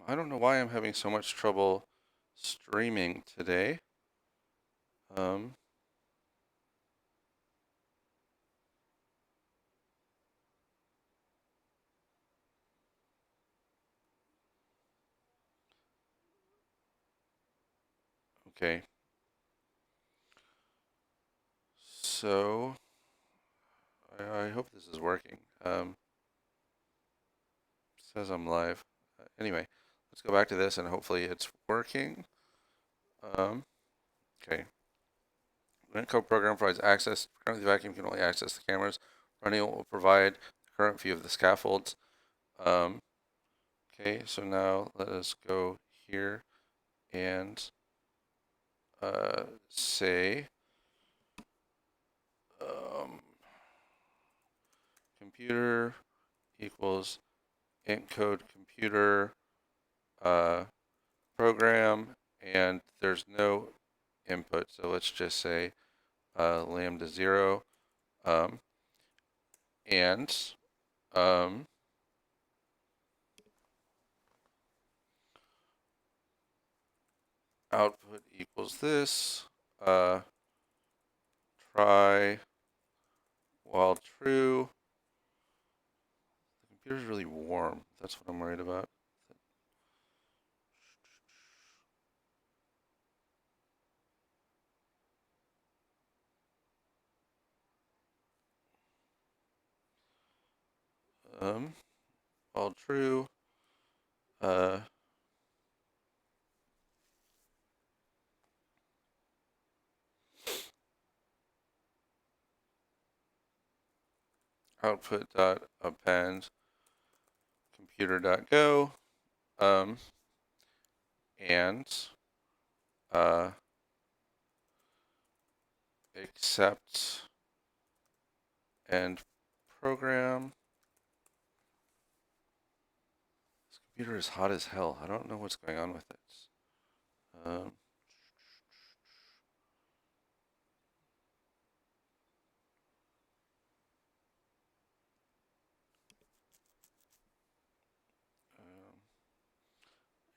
I don't know why I'm having so much trouble streaming today. Um, okay. So, I hope this is working. Says I'm live. Anyway, let's go back to this and hopefully it's working. Okay. Livecoding program provides access. Currently, the vacuum can only access the cameras. Running it will provide the current view of the scaffolds. Okay, so now let us go here and say computer equals encode computer program, and there's no input, so let's just say lambda 0, and um, output equals this, try while true. The computer's really warm, that's what I'm worried about. While true, uh, output dot append computer dot go, and accept and program. This computer is hot as hell. I don't know what's going on with it. Um,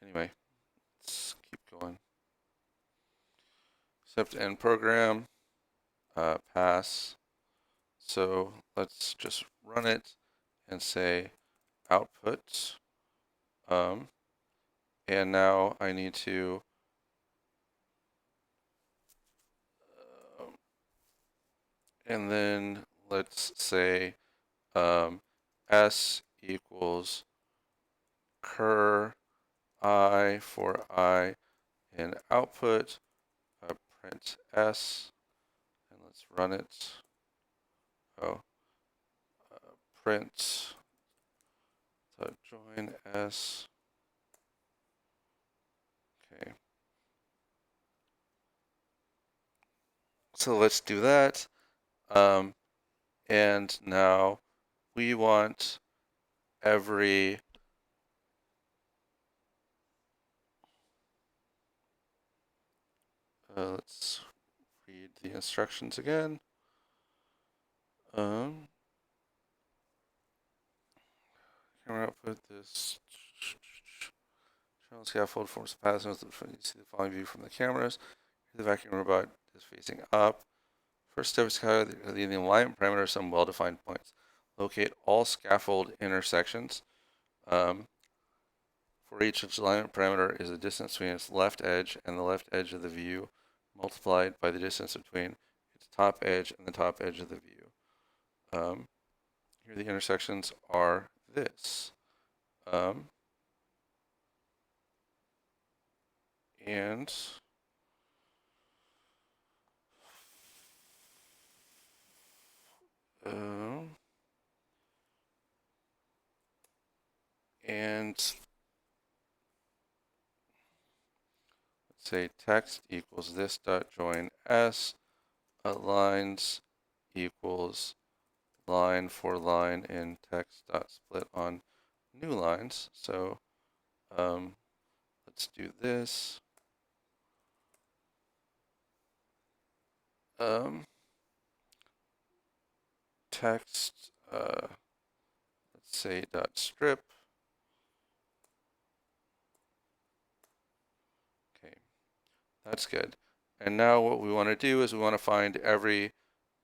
anyway, let's keep going. Accept and program, pass. So let's just run it and say output. And now I need to and then let's say s equals cur I for I in output, print s, and let's run it. Oh, print join s. Okay, so let's do that. And now we want every let's read the instructions again. Camera output this channel scaffold forms a path. You see the following view from the cameras. Here the vacuum robot is facing up. First step is calculate the alignment parameter of some well-defined points. Locate all scaffold intersections. For each alignment parameter is the distance between its left edge and the left edge of the view multiplied by the distance between its top edge and the top edge of the view. Here the intersections are this. And let's say text equals this dot join s, lines equals line for line in text dot split on new lines. So let's do this. Text, let's say dot strip, That's good. And now what we want to do is we want to find every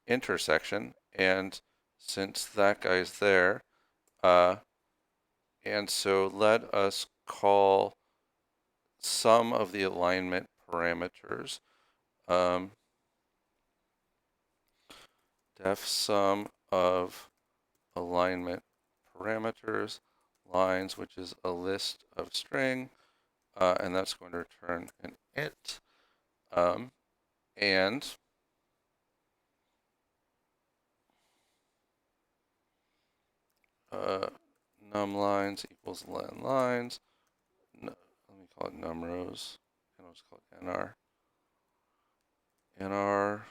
intersection, and since that guy's there, and so let us call some of the alignment parameters def sum of alignment parameters lines, which is a list of string, and that's going to return an int. And num lines equals len lines. No, let me call it num rows, and I'll just call it nr. nr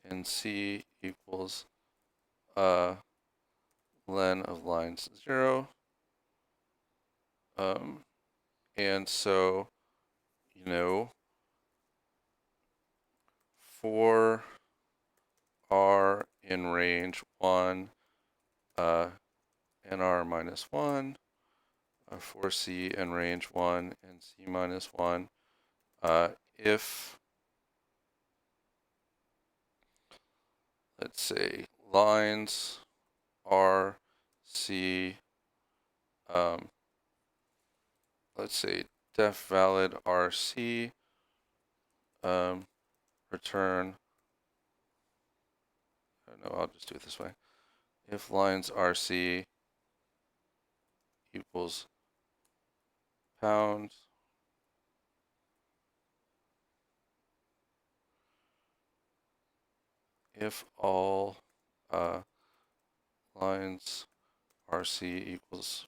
nc equals len of lines 0. And so, you know, for r in range 1, nr minus 1, for c in range 1 and c minus 1, if, let's say, lines r, c, let's say def valid rc, return, no, I'll just do it this way. If lines rc equals pound, if all lines rc equals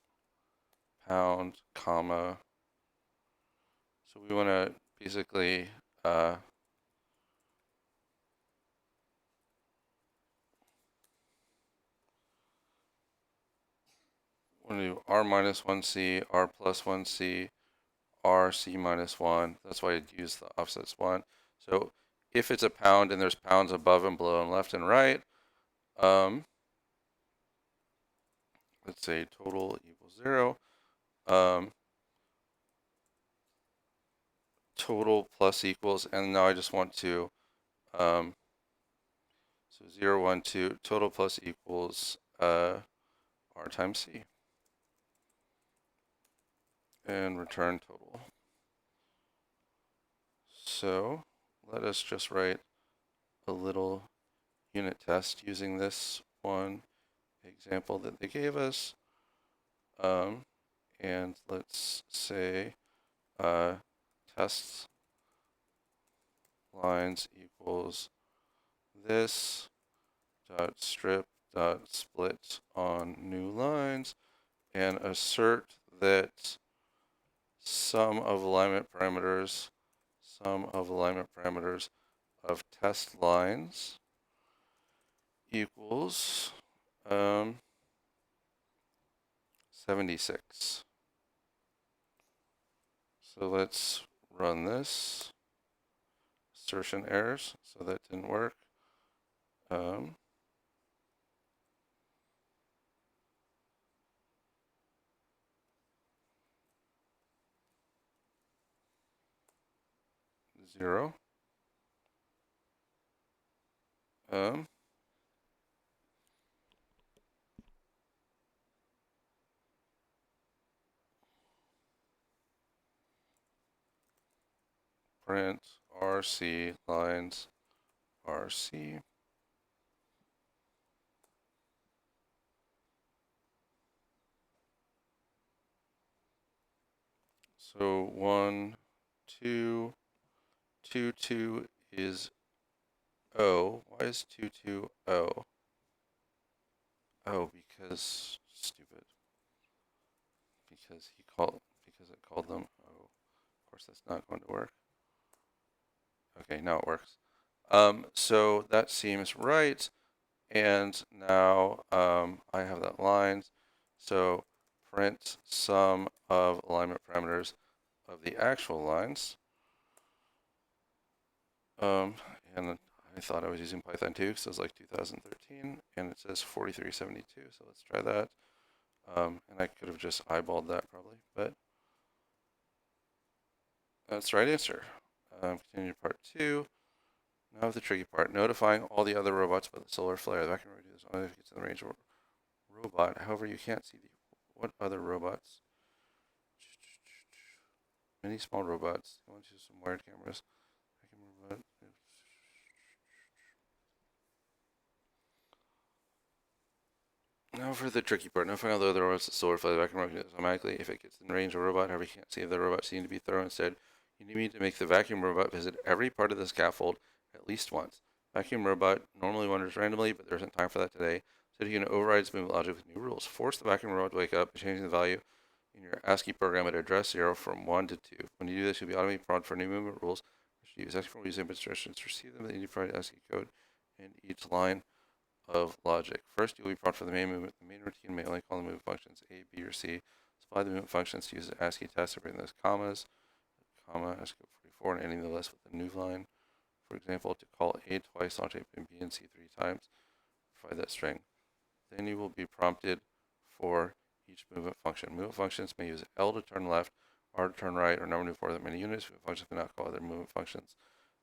pound, comma, so we want to basically want to do r minus 1c, r plus 1c, r c minus 1. That's why I'd use the offsets 1. So if it's a pound and there's pounds above and below and left and right, let's say total equals 0. Total plus equals, and now I just want to, so 0, 1, 2, total plus equals r times c. And return total. So let us just write a little unit test using this one example that they gave us. And let's say test lines equals this dot strip dot split on new lines, and assert that sum of alignment parameters of test lines equals 76. So let's run this. Assertion errors, so that didn't work. 0. Print RC lines RC. So 1, 2, 2, 2 is O. Why is 2, 2 O? Oh, because stupid. Because it called them O. Of course, that's not going to work. Okay, now it works. So that seems right. And now I have that line. So print sum of alignment parameters of the actual lines. And I thought I was using Python 2 because it was like 2013, and it says 4372. So let's try that. And I could have just eyeballed that probably, but that's the right answer. Continue to part 2. Now the tricky part, notifying all the other robots about the solar flare. The vacuum robot does only if it gets in the range of a robot. However, you can't see what other robots. Many small robots. I want to use some wired cameras. Vacuum robot. Now for the tricky part. Notifying all the other robots that solar flare. The vacuum robot can do this automatically if it gets in the range of a robot. However, you can't see if the robot seems to be thorough. Instead, you need me to make the vacuum robot visit every part of the scaffold at least once. Vacuum robot normally wanders randomly, but there isn't time for that today. So you can override its movement logic with new rules. Force the vacuum robot to wake up by changing the value in your ASCII program at address 0 from 1 to 2. When you do this, you'll be automatically prompted for new movement rules. Use ASCII from using instructions to receive them, then you provide ASCII code in each line of logic. First, you'll be prompted for the main movement. The main routine may only call the movement functions A, B, or C. Supply the movement functions to use the ASCII test to bring those commas, comma, ASCII 44, and ending the list with a new line. For example, to call A twice, I'll type in B and C 3 times. Provide that string. Then you will be prompted for each movement function. Movement functions may use L to turn left, R to turn right, or number to move forward that many units. Movement functions may not call other movement functions.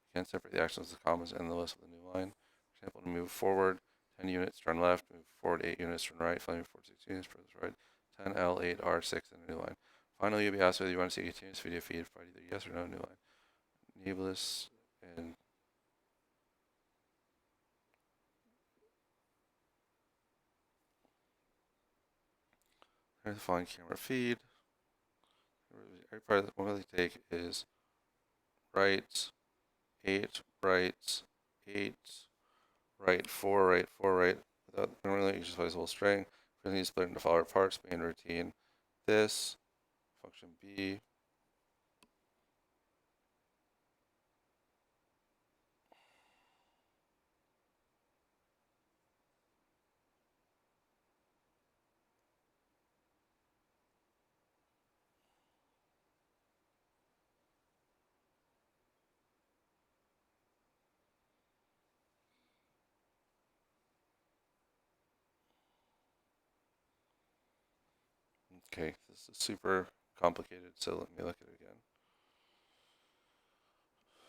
You can separate the actions of the commas and the list with a new line. For example, to move forward 10 units, turn left, move forward 8 units, turn right, finally move forward 6 units, press right, 10 L, 8 R, 6, and a new line. Finally, you'll be asked whether you want to see a continuous video feed, provide either yes or no new line. Enable this and here's the following camera feed. Every part of the one they take is right, 8, right, 8, right, 4, right, 4, right. Without normally you just play this whole string. We're going to split it into follower parts, main routine. This, function B, okay, this is super complicated, so let me look at it again.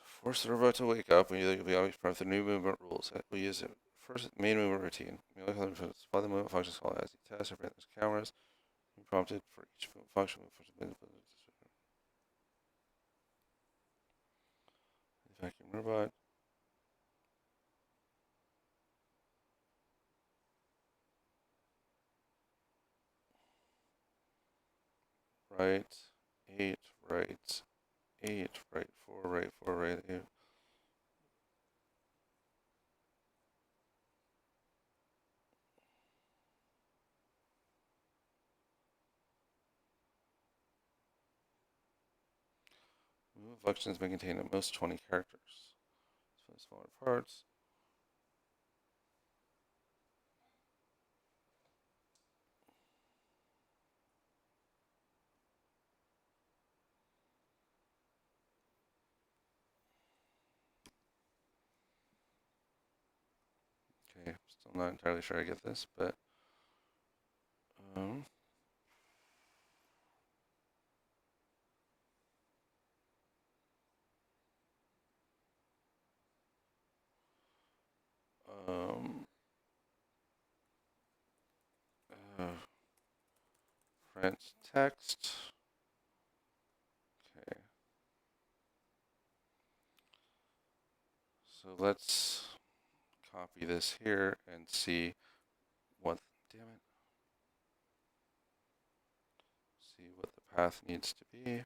Force the robot to wake up, and you'll be always prompted the new movement rules. We use it first main movement routine. We look at the movement functions called as the test, separate those cameras. Be prompted for each movement function. Vacuum robot. Right, 8, right, 8, right, 4, right, 4, right, 8. Movement functions may contain at most 20 characters. So smaller parts. Okay, still not entirely sure I get this, but um, um, uh, print text. Okay, so let's copy this here and see what, damn it, see what the path needs to be.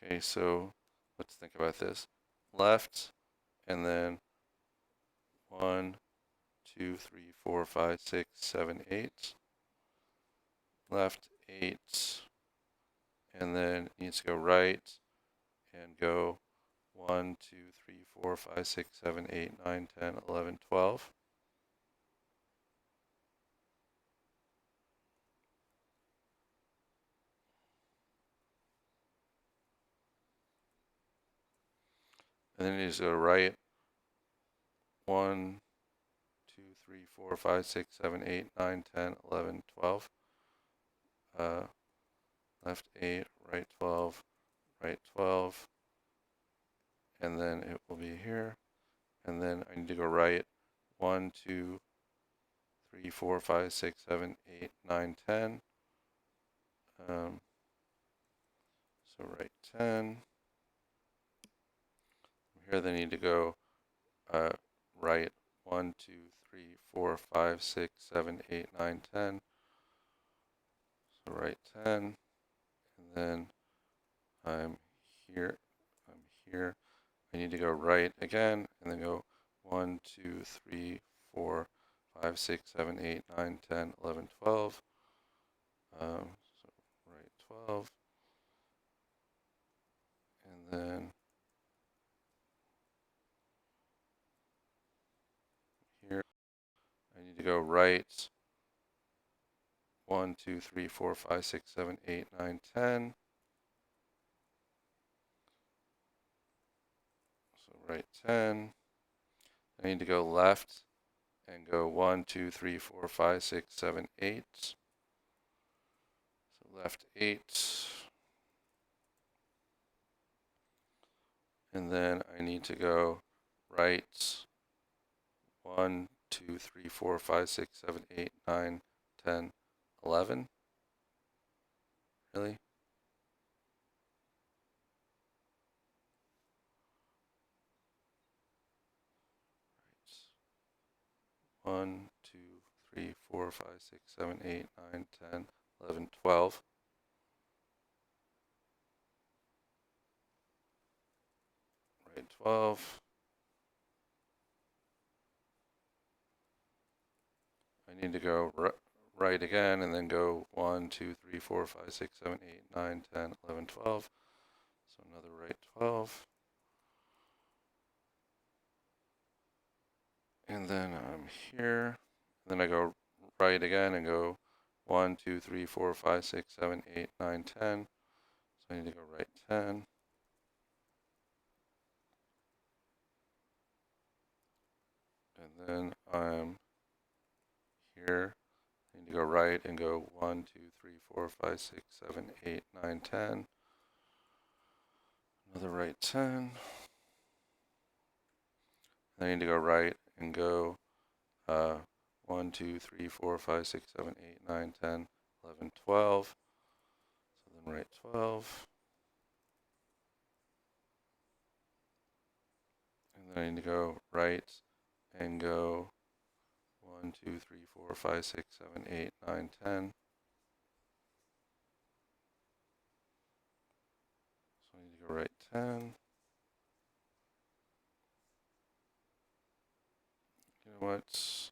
Okay, so let's think about this. Left, and then 1, 2, 3, 4, 5, 6, 7, 8. Left, 8, and then it needs to go right and go 1, 2, 3, 4, 5, 6, 7, 8, 9, 10, 11, 12. and then you just go right 1, 2, 3, 4, 5, 6, 7, 8, 9, 10, 11, 12. Left 8, right 12, right 12, and then it will be here. And then I need to go right 1, 2, 3, 4, 5, 6, 7, 8, 9, 10. So right 10. Here they need to go right 1, 2, 3, 4, 5, 6, 7, 8, 9, 10. So right 10. And then I'm here. I need to go right again and then go 1, 2, 3, 4, 5, 6, 7, 8, 9, 10, 11, 12. So right 12. And then here I need to go right 1, 2, 3, 4, 5, 6, 7, 8, 9, 10. So right 10. I need to go left and go 1, 2, 3, 4, 5, 6, 7, 8. So left 8. And then I need to go right 1, 2, 3, 4, 5, 6, 7, 8, 9, 10, 11. Really? Right. 1, 2, 3, 4, 5, 6, 7, 8, 9, 10, 11, 12. Right 12. I need to go right again and then go 1, 2, 3, 4, 5, 6, 7, 8, 9, 10, 11, 12. So another right 12. And then I'm here. And then I go right again and go 1, 2, 3, 4, 5, 6, 7, 8, 9, 10. So I need to go right 10. And then I'm here. I need to go right and go 1, 2, 3, 4, 5, 6, 7, 8, 9, 10. Another right 10. I need to go right and go 1, 2, 3, 4, 5, 6, 7, 8, 9, 10, 11, 12. So then right 12. And then I need to go right and go 1, 2, 3, 4, 5, 6, 7, 8, 9, 10. So I need to go right 10. You know what?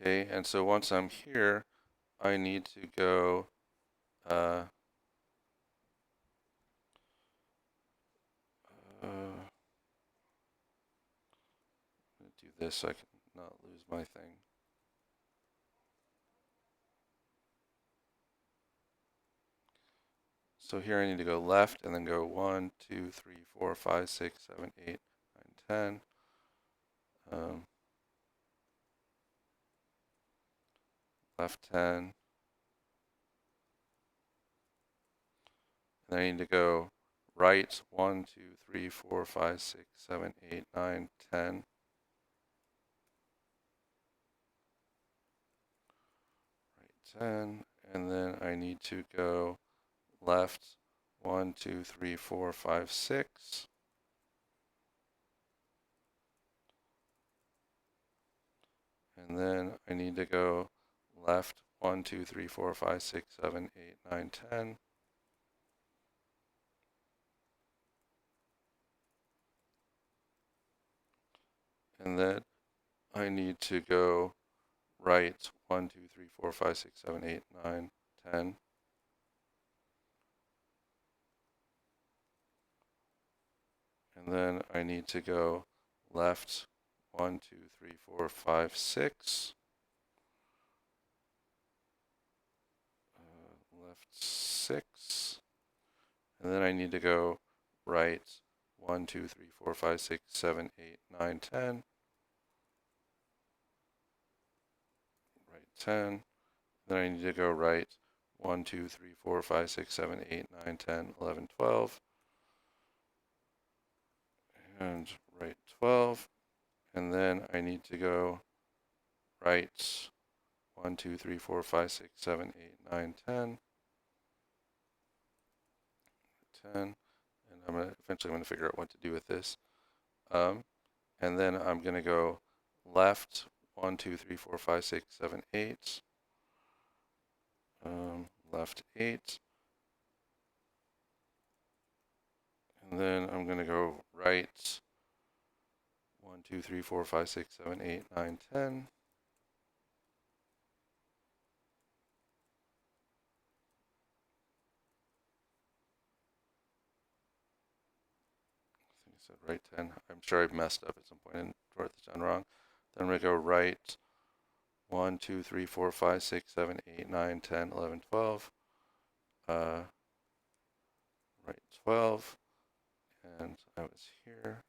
Okay, and so once I'm here, I need to go I'm going to do this so I can not lose my thing. So here I need to go left and then go 1, 2, 3, 4, 5, 6, 7, 8, 9, 10. Left 10. And I need to go right 1, 2, 3, 4, 5, 6, 7, 8, 9, 10. Right 10. And then I need to go left 1, 2, 3, 4, 5, 6. And then I need to go left 1, 2, 3, 4, 5, 6, 7, 8, 9, 10. And then I need to go right 1, 2, 3, 4, 5, 6, 7, 8, 9, 10. And then I need to go left 1, 2, 3, 4, 5, 6. Left 6. And then I need to go right 1, 2, 3, 4, 5, 6, 7, 8, 9, 10. Right 10. Then I need to go right 1, 2, 3, 4, 5, 6, 7, 8, 9, 10, 11, 12. And right 12. And then I need to go right 1, 2, 3, 4, 5, 6, 7, 8, 9, 10. 10. And eventually I'm going to figure out what to do with this. And then I'm going to go left 1, 2, 3, 4, 5, 6, 7, 8. Left 8. And then I'm going to go right 1, 2, 3, 4, 5, 6, 7, 8, 9, 10. I think I said right 10. I'm sure I've messed up at some point and wrote this down wrong. Then I'm going to go right 1, 2, 3, 4, 5, 6, 7, 8, 9, 10, 11, 12. Right 12. And I was here.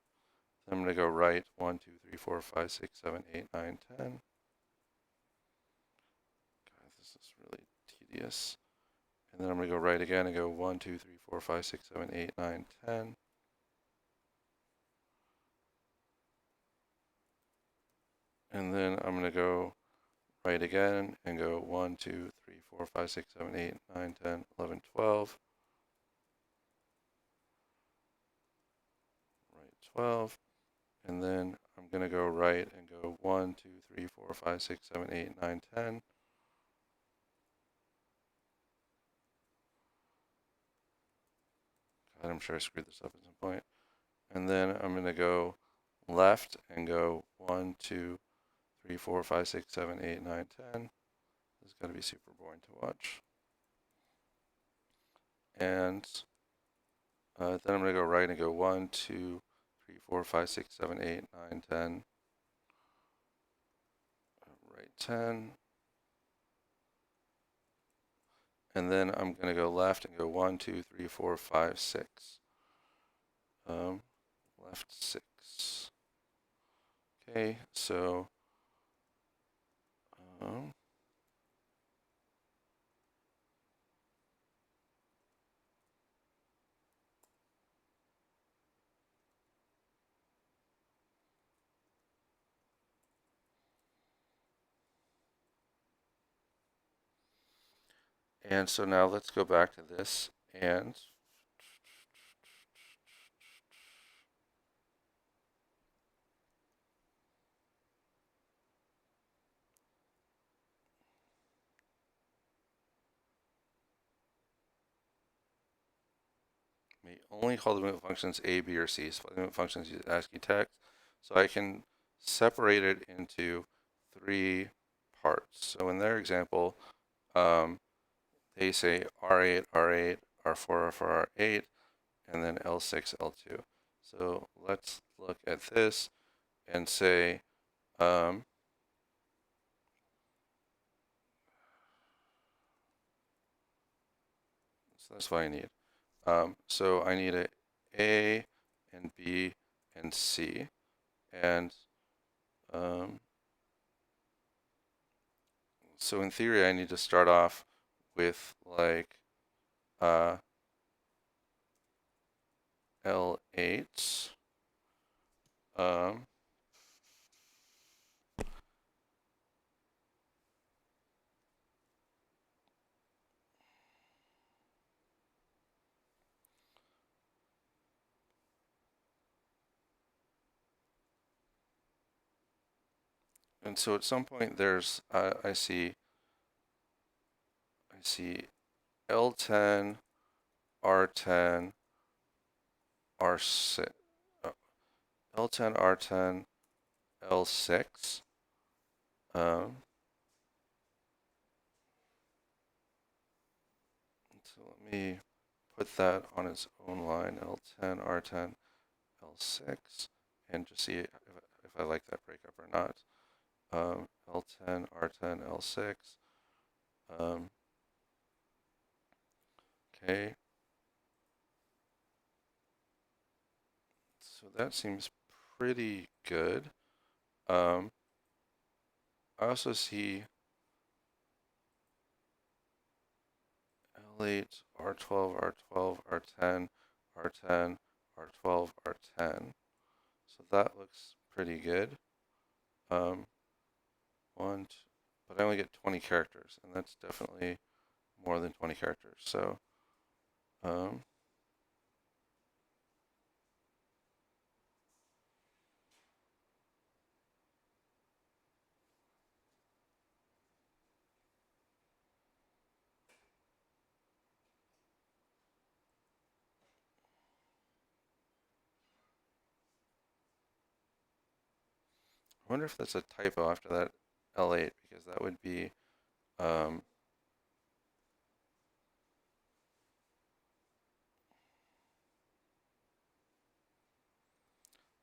Then I'm going to go right 1, 2, 3, 4, 5, 6, 7, 8, 9, 10. God, this is really tedious. And then I'm going to go right again and go 1, 2, 3, 4, 5, 6, 7, 8, 9, 10. And then I'm going to go right again and go 1, 2, 3, 4, 5, 6, 7, 8, 9, 10, 11, 12. Right 12. And then I'm going to go right and go 1, 2, 3, 4, 5, 6, 7, 8, 9, 10. God, I'm sure I screwed this up at some point. And then I'm going to go left and go 1, 2, 3, 4, 5, 6, 7, 8, 9, 10. This is going to be super boring to watch. And then I'm going to go right and go 1, 2, 3, 4, 5, 6, 7, 8, 9, 10. Right 10. And then I'm going to go left and go 1, 2, 3, 4, 5, 6. Left 6. Okay, so and so now let's go back to this and may only call the limit functions A, B, or C. So limit functions use ASCII text. So I can separate it into 3 parts. So in their example, they say R8, R8, R4, R4, R8, and then L6, L2. So let's look at this and say, so that's what I need. So I need A and B and C. And so in theory, I need to start off with like L8. And so at some point there's I see L10, R10, R6, L10, R10, L6. So let me put that on its own line, L10, R10, L6, and just see if if I like that breakup or not. L10, R10, L6. Okay. So that seems pretty good. I also see L8, R12, R12, R10, R10, R12, R10. So that looks pretty good. But I only get 20 characters, and that's definitely more than 20 characters. So, I wonder if that's a typo after that L8, because that would be the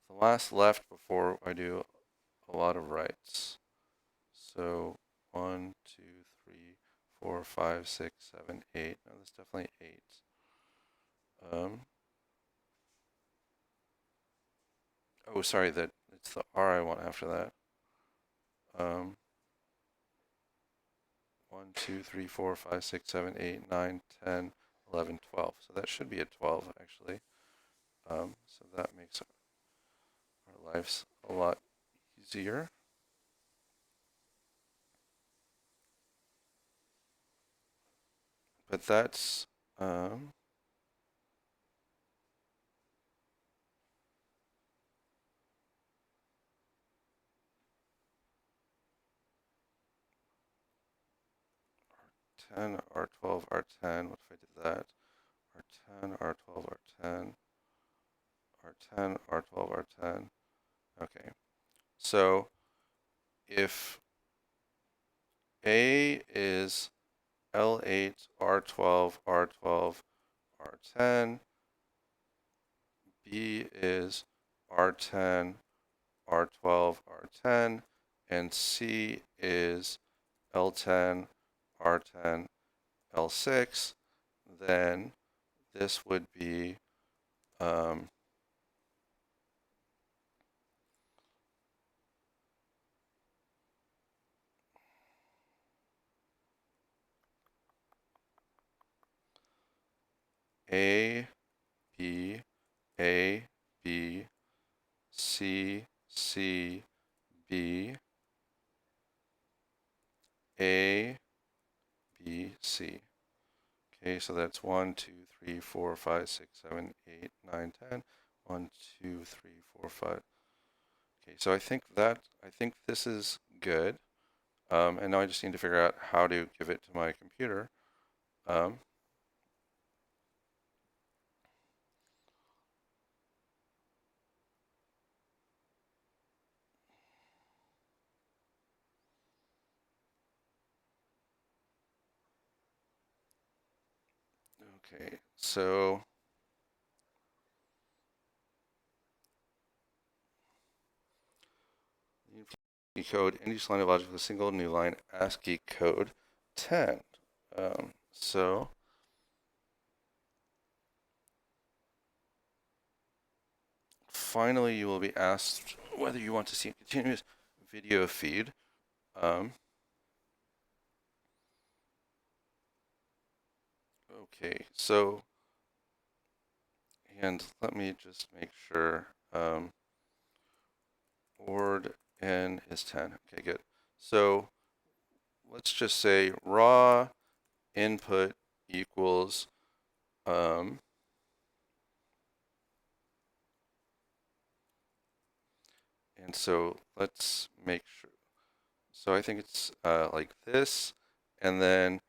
last left before I do a lot of writes. So 1, 2, 3, 4, 5, 6, 7, 8. No, that's definitely 8. Oh, sorry, that it's the R I want after that. 1, 2, 3, 4, 5, 6, 7, 8, 9, 10, 11, 12. So that should be a 12, actually. So that makes our lives a lot easier. But that's the R10, R12, R10. What if I did that? R10, R12, R10, R10, R12, R10. Okay. So if A is L8, R12, R12, R10, B is R10, R12, R10, and C is L10, R10, L6, then this would be A, B, A, B, C, C, B, A, B, C. Okay, so that's 1, 2, 3, 4, 5, 6, 7, 8, 9, 10. 1, 2, 3, 4, 5. Okay, so I think this is good. And now I just need to figure out how to give it to my computer. Okay, so code in each line of logic with a single new line ASCII code 10. So finally, you will be asked whether you want to see a continuous video feed. Okay, so, and let me just make sure, ord n is 10. Okay, good. So let's just say raw input equals, and so let's make sure. So I think it's like this, and then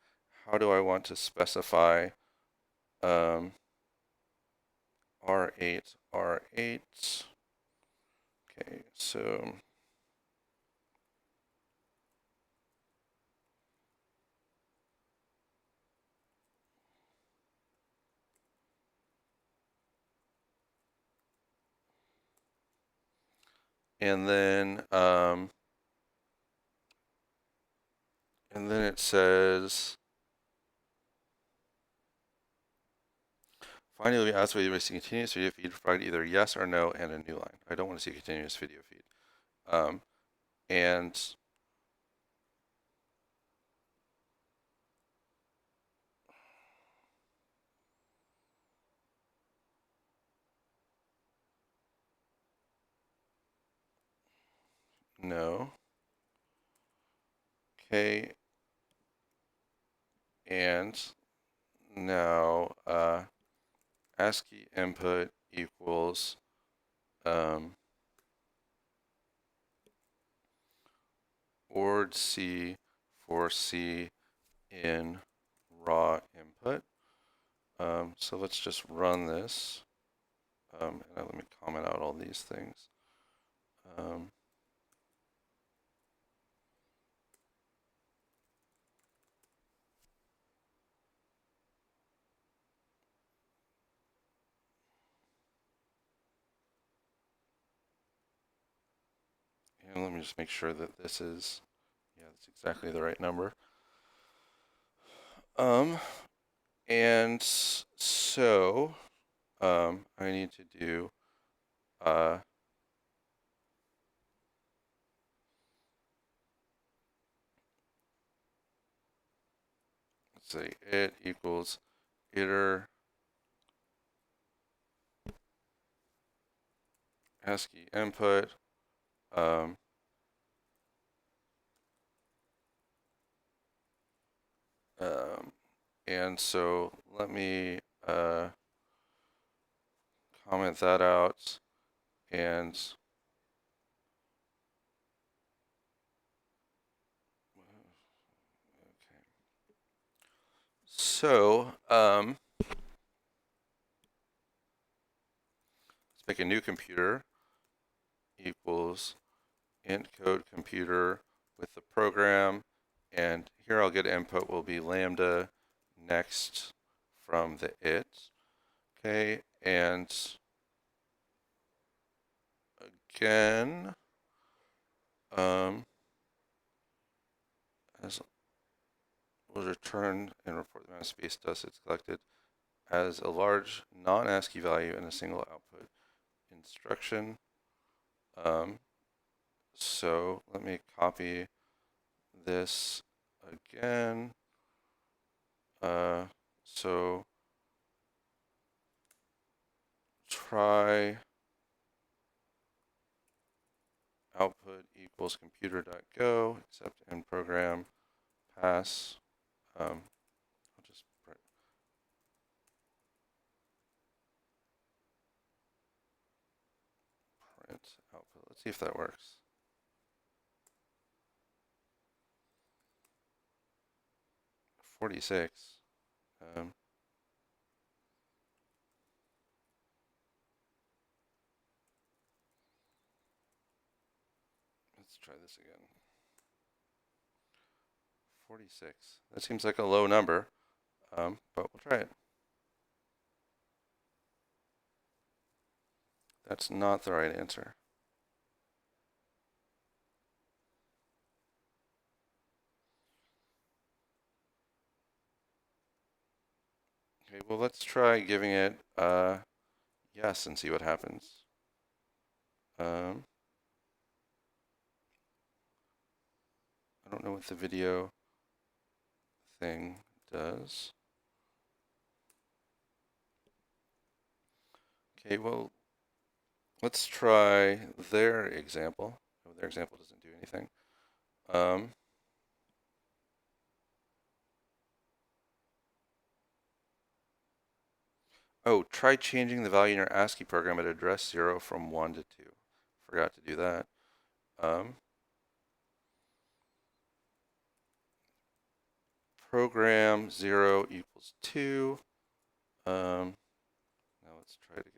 how do I want to specify R8, R8? Okay, so and then it says, finally, we ask whether you see continuous video feed, provide either yes or no and a new line. I don't want to see a continuous video feed. And no. Okay. And now ASCII input equals ord C for C in raw input. So let's just run this. And let me comment out all these things. And let me just make sure that this is, yeah, that's exactly the right number. And so I need to do let's say it equals iter ASCII input and so let me comment that out, and okay. So let's make a new computer equals int code computer with the program, and here I'll get input will be lambda next from the it. Okay, and again, as will return and report the amount of space dust it's collected as a large non-ASCII value in a single output instruction. So let me copy this again. So try output equals computer.go, except in program pass. I'll just print output. Let's see if that works. .46. Let's try this again. 46. That seems like a low number, but we'll try it. That's not the right answer. Okay, well, let's try giving it yes and see what happens. I don't know what the video thing does. Okay, well, let's try their example. Oh, their example doesn't do anything. Oh, try changing the value in your ASCII program at address 0 from 1 to 2. Forgot to do that. Program 0 equals 2. Now let's try it again.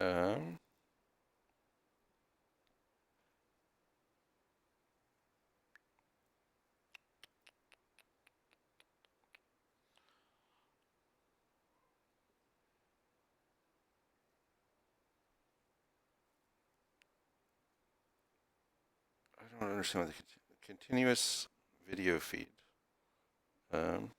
Um, I don't understand what the continuous video feed. Um,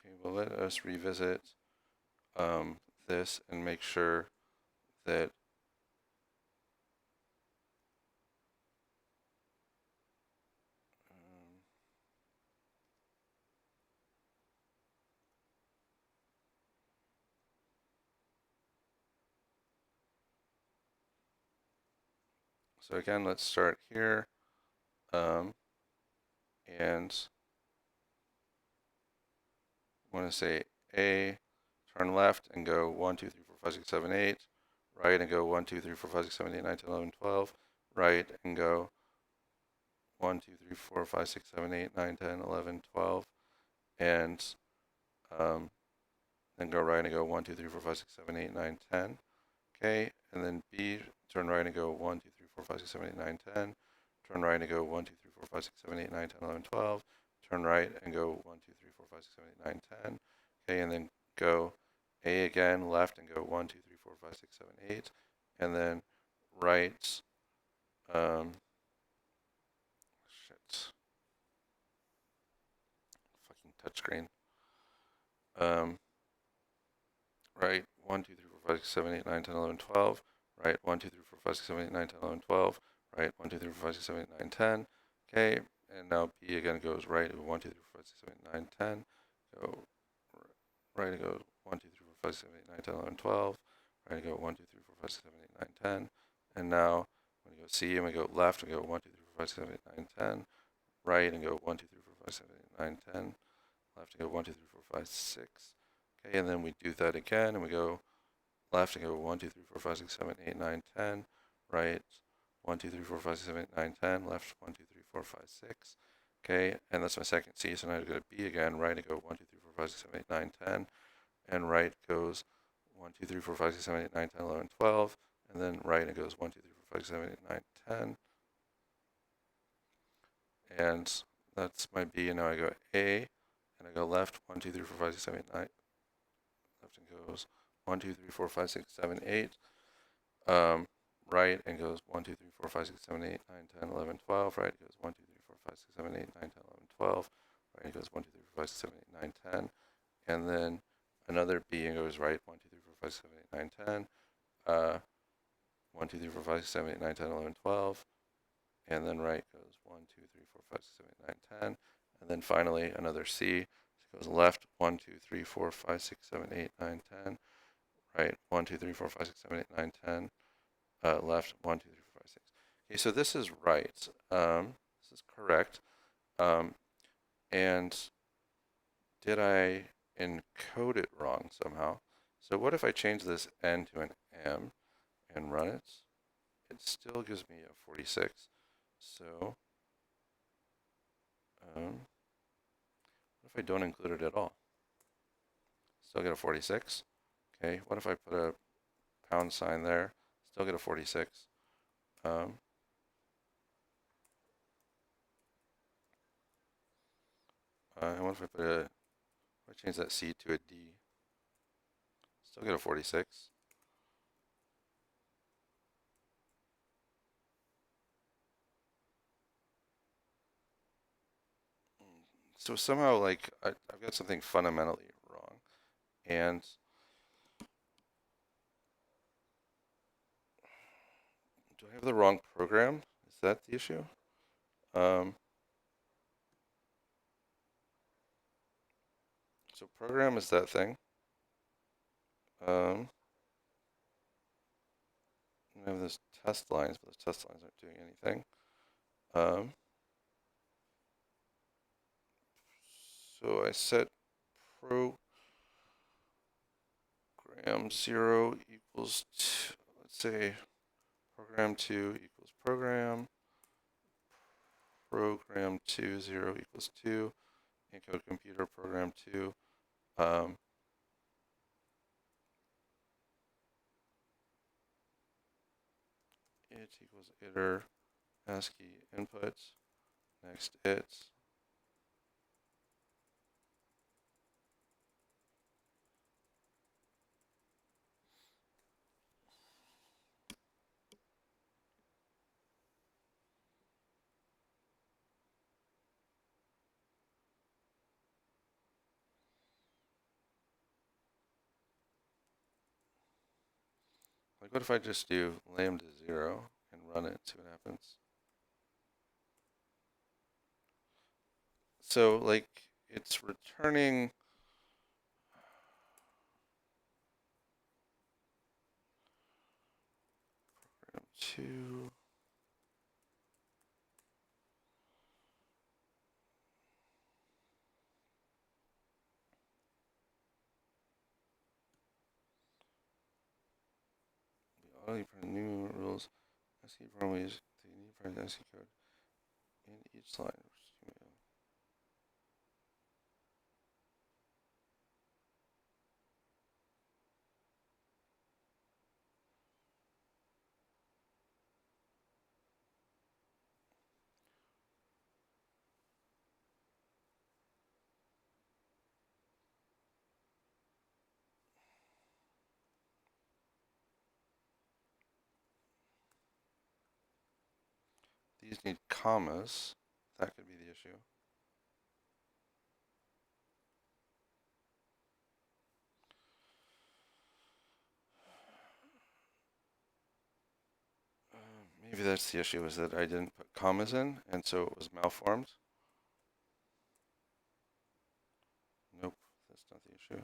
okay, well, let us revisit this and make sure that so again, let's start here and want to say A, turn left and go 1, 2, 3, 4, 5, 6, 7, 8, right and go 1, 2, 3, 4, 5, 6, 7, 8, 9, 10, 11, 12, right and go 1, 2, 3, 4, 5, 6, 7, 8, 9, 10, 11, 12, and then go right and go 1, 2, 3, 4, 5, 6, 7, 8, 9, 10. Okay, and then B, turn right and go 1, 2, 3, 4, 5, 6, 7, 8, 9, 10. Turn right and go 1, 2, 3, 4, 5, 6, 7, 8, 9, 10, 11, 12. Turn right and go 1, 2, 3, 4, 5, 6, 7, 8, 9, 10. Okay, and then go A again, left and go 1, 2, 3, 4, 5, 6, 7, 8. And then right, shit, fucking touchscreen. Right, 1, 2, 3, 4, 5, 6, 7, 8, 9, 10, 11, 12. Right, 1, 2, 3, 4, 5, 6, 7, 8, 9, 10, 11, 12. Right, 1, 2, 3, 4, 5, 6, 7, 8, 9, 10. Okay, and now B again goes right, 1, 2, 3, 4, 5, 6, 7, 8, 9, 10. Go right, it goes 1, 2, 3, 4, 5, 6, 7, 8, 9, 10, 11, 12. Right, I go 1, 2, 3, 4, 5, 6, 7, 8, 9, 10. And now when we go C and we go left, we go 1, 2, 3, 4, 5, 6, 7, 8, 9, 10. Right and go 1, 2, 3, 4, 5, 7, 8, 9, 10. Left and go 1, 2, 3, 4, 5, 6. Okay, and then we do that again and we go left and go 1, 2, 3, 4, 5, 6, 7, 8, 9, 10. Right, 1, 2, 3, 4, 5, 6, 7, 8, 9, 10. Left, 1, 2, 3, 4, 5, 6. Okay, and that's my second C, so now I go to B again. Right, I go 1, 2, 3, 4, 5, 6, 7, 8, 9, 10. And right goes 1, 2, 3, 4, 5, 6, 7, 8, 9, 10, 11, 12. And then right, it goes 1, 2, 3, 4, 5, 6, 7, 8, 9, 10. And that's my B, and now I go A, and I go left, 1, 2, 3, 4, 5, 6, 7, 8, 9. Left and goes 1, 2, 3, 4, 5, 6, 7, 8. Right and goes 1, 2, 3, 4, 5, 6, 7, 8, 9, 10, 11, 12. Right goes 1, 2, 3, 4, 5, 6, 7, 8, 9, 10, 11, 12. Right goes 1, 2, 3, 4, 5, 6, 7, 8, 9, 10. And then another B and goes right 1, 2, 3, 4, 5, 6, 7, 8, 9, 10. 1, 2, 3, 4, 5, 6, 7, 8, 9, 10, 11, 12. And then right goes 1, 2, 3, 4, 5, 6, 7, 8, 9, 10. And then finally another C. So it goes left 1, 2, 3, 4, 5, 6, 7, 8, 9, 10. Right 1, 2, 3, 4, 5, 6, 7, 8, 9, 10. Left 1, 2, 3, 4, 5, 6. Okay, so this is right. This is correct. And did I encode it wrong somehow? So what if I change this N to an M and run it? It still gives me a 46. So what if I don't include it at all? Still get a 46. Okay, what if I put a pound sign there? Still get a 46. And what if I put a, I change that C to a D? Still get a 46. So somehow, like, I've got something fundamentally wrong. And do I have the wrong program? Is that the issue? So program is that thing. I have those test lines, but those test lines aren't doing anything. So I set program program 0 equals, let's say program 2 equals program 2, 0 equals 2, encode computer program 2. It equals iter ASCII inputs, next its. Like, what if I just do lambda 0 and run it, see what happens? So, like, it's returning program 2. We auto new rules. ASCII program is the new private ASCII code in each line. These need commas. That could be the issue. Maybe that's the issue, is that I didn't put commas in, and so it was malformed. Nope, that's not the issue.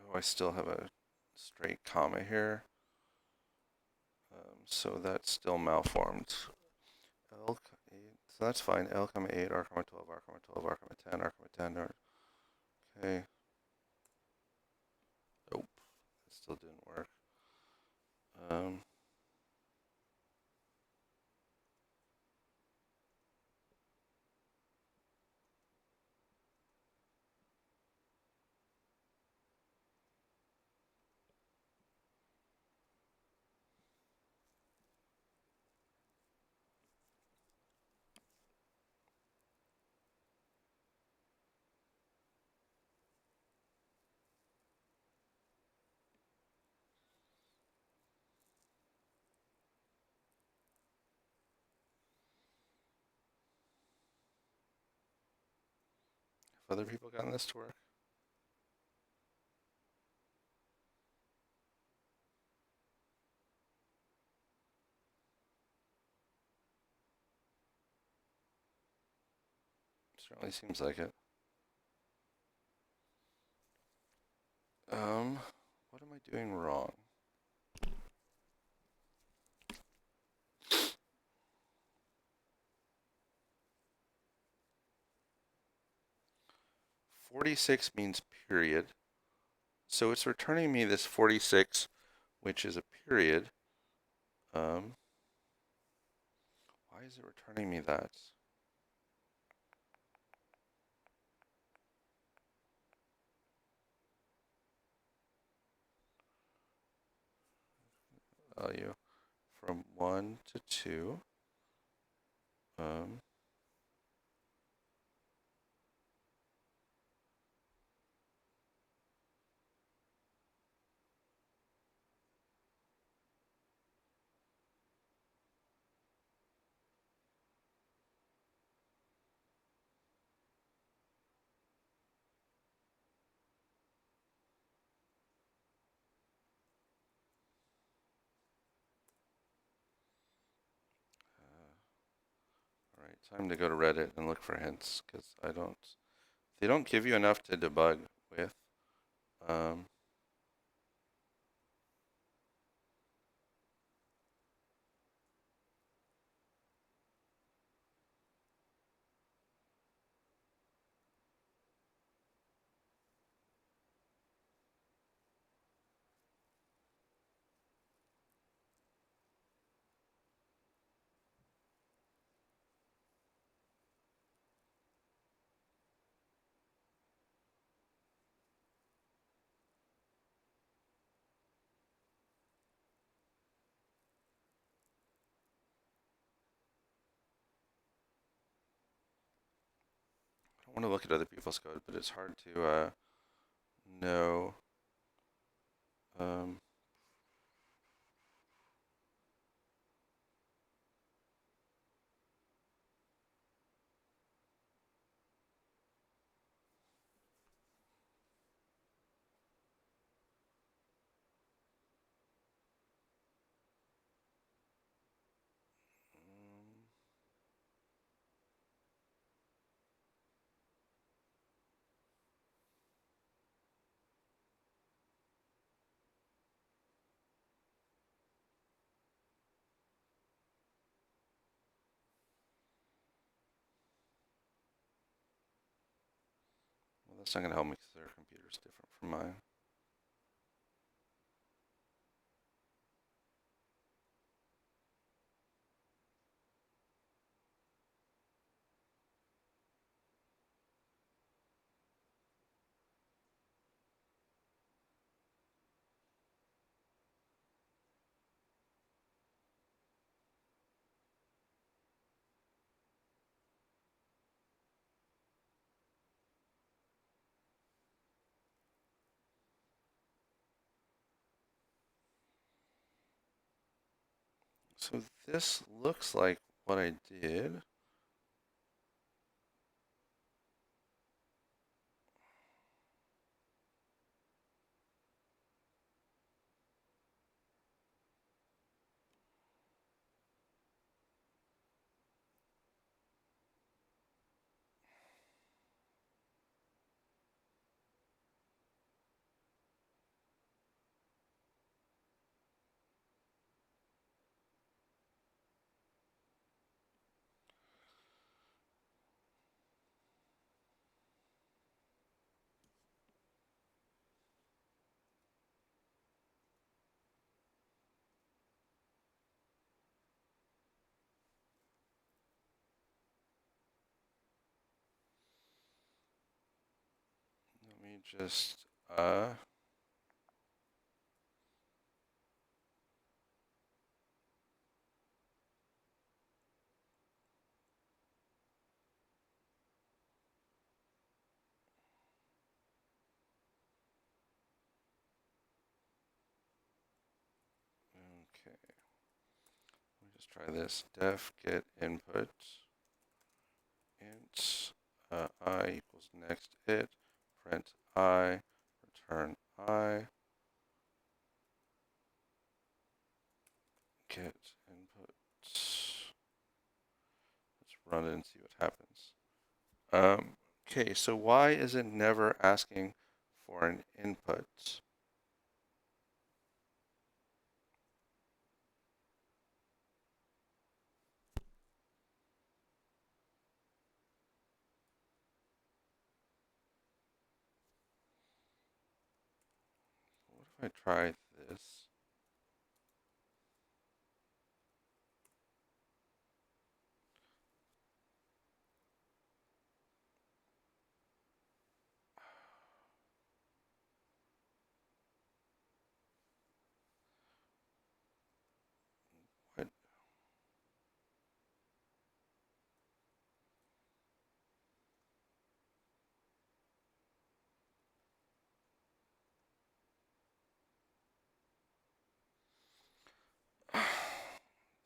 Oh, I still have a straight comma here. So that's still malformed. L, 8, so that's fine. L, 8, R, 12, R, 12, R, 10, R, 10, R. Okay. Nope, it still didn't work. Have other people gotten this to work? Certainly seems like it. What am I doing wrong? "46" means period. So it's returning me this 46, which is a period. Why is it returning me that? Value from 1 to 2. Time to go to Reddit and look for hints because they don't give you enough to debug with. Um, I want to look at other people's code, but it's hard to know. Um, well, that's not going to help me because their computer is different from mine. So this looks like what I did. Let me just okay. Let me just try this. Def get input int I equals next it print I return I get input. Let's run it and see what happens. Okay, so why is it never asking for an input? What if I try this? What?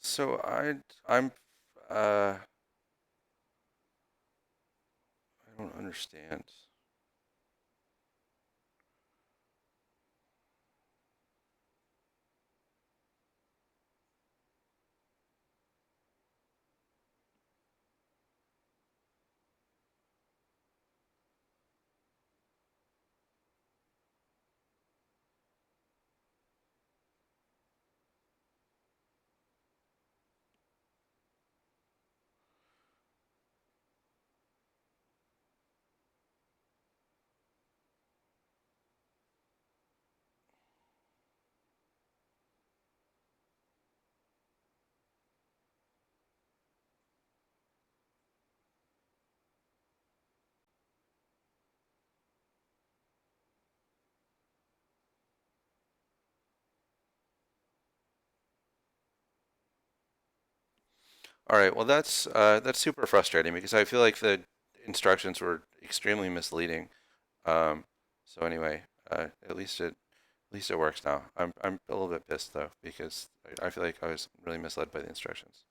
So I'm I don't understand. All right. Well, that's super frustrating because I feel like the instructions were extremely misleading. Um, so anyway, at least it works now. I'm a little bit pissed though because I feel like I was really misled by the instructions.